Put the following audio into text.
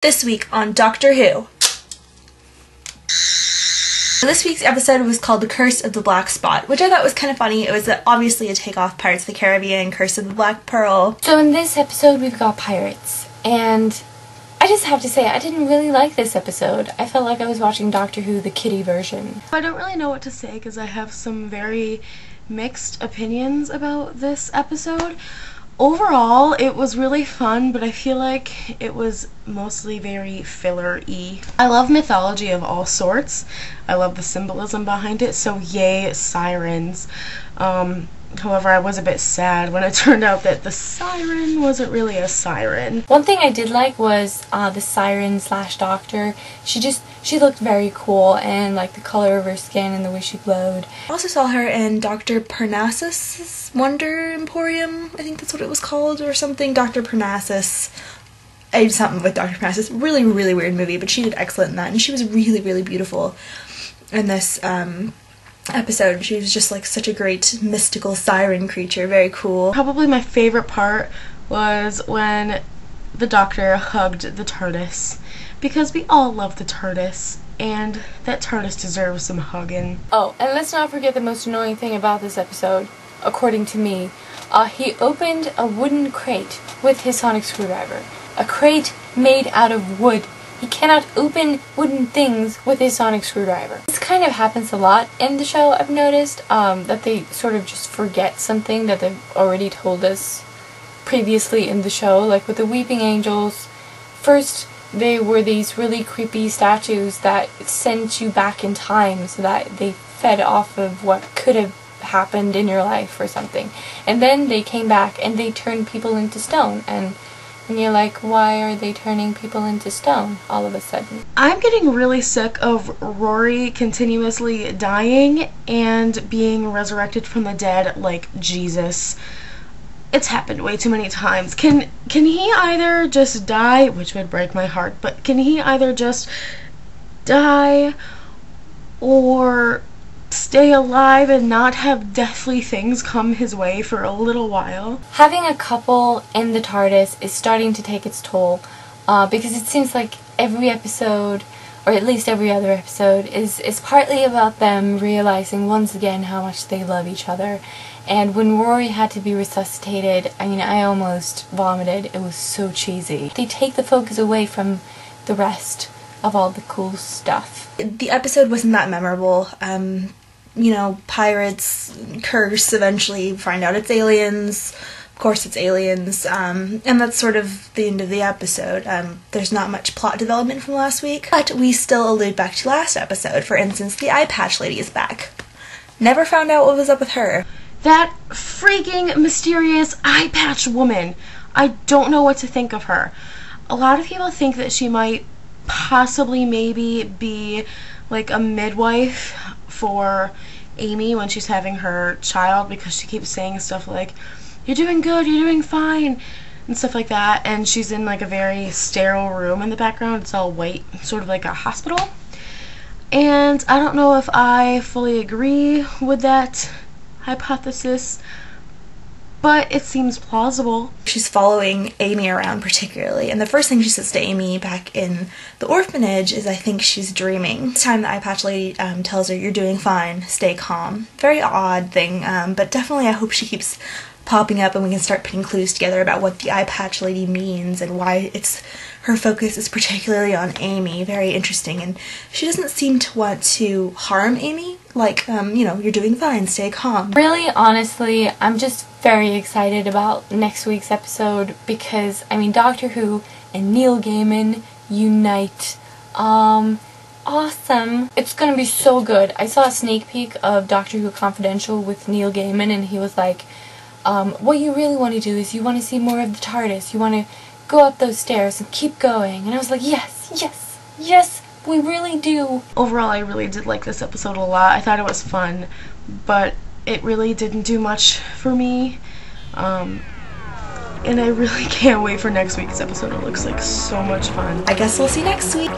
This week on Doctor Who. This week's episode was called The Curse of the Black Spot, which I thought was kind of funny. It was obviously a takeoff Pirates of the Caribbean, Curse of the Black Pearl. So in this episode we've got pirates, and I just have to say I didn't really like this episode. I felt like I was watching Doctor Who, the kiddie version. I don't really know what to say because I have some very mixed opinions about this episode. Overall, it was really fun, but I feel like it was mostly very filler-y. I love mythology of all sorts. I love the symbolism behind it, so yay, sirens. However, I was a bit sad when it turned out that the siren wasn't really a siren. One thing I did like was the siren slash doctor. She looked very cool, and like the color of her skin and the way she glowed. I also saw her in Dr. Parnassus' Wonder Emporium, I think that's what it was called, or something. Dr. Parnassus. I did something with Dr. Parnassus. Really, really weird movie, but she did excellent in that, and she was really, really beautiful in this episode. She was just like such a great mystical siren creature. Very cool. Probably my favorite part was when the Doctor hugged the TARDIS, because we all love the TARDIS, and that TARDIS deserves some hugging. Oh, and let's not forget the most annoying thing about this episode, according to me. He opened a wooden crate with his sonic screwdriver. A crate made out of wood. He cannot open wooden things with his sonic screwdriver. This kind of happens a lot in the show, I've noticed, that they sort of just forget something that they've already told us previously in the show. Like with the Weeping Angels, first they were these really creepy statues that sent you back in time so that they fed off of what could have happened in your life or something. And then they came back and they turned people into stone, and you're like, why are they turning people into stone all of a sudden? I'm getting really sick of Rory continuously dying and being resurrected from the dead like Jesus. It's happened way too many times. Can he either just die, which would break my heart, but can he either just die or stay alive and not have deathly things come his way for a little while? Having a couple in the TARDIS is starting to take its toll, because it seems like every episode, or at least every other episode, is partly about them realizing once again how much they love each other. And when Rory had to be resuscitated, I mean, I almost vomited. It was so cheesy. They take the focus away from the rest of all the cool stuff. The episode wasn't that memorable. You know, pirates, curse, eventually find out it's aliens. Of course it's aliens. And that's sort of the end of the episode. There's not much plot development from last week, but we still allude back to last episode. For instance, the eye patch lady is back. Never found out what was up with her. That freaking mysterious eye patch woman. I don't know what to think of her. A lot of people think that she might possibly maybe be like a midwife for Amy when she's having her child, because she keeps saying stuff like, you're doing good, you're doing fine, and stuff like that. And she's in like a very sterile room in the background. It's all white, sort of like a hospital. And I don't know if I fully agree with that hypothesis, but it seems plausible. She's following Amy around particularly, and the first thing she says to Amy back in the orphanage is, I think she's dreaming. This time the eye patch lady tells her, you're doing fine, stay calm. Very odd thing, but definitely I hope she keeps popping up and we can start putting clues together about what the eye patch lady means and why her focus is particularly on Amy. Very interesting, and she doesn't seem to want to harm Amy. Like, you know, you're doing fine, stay calm. Really, honestly, I'm just very excited about next week's episode because, I mean, Doctor Who and Neil Gaiman unite. Awesome. It's gonna be so good. I saw a sneak peek of Doctor Who Confidential with Neil Gaiman, and he was like, what you really want to do is you want to see more of the TARDIS. You want to go up those stairs and keep going. And I was like, yes, yes, yes, we really do. Overall, I really did like this episode a lot. I thought it was fun, but it really didn't do much for me. And I really can't wait for next week's episode. It looks like so much fun. I guess we'll see next week.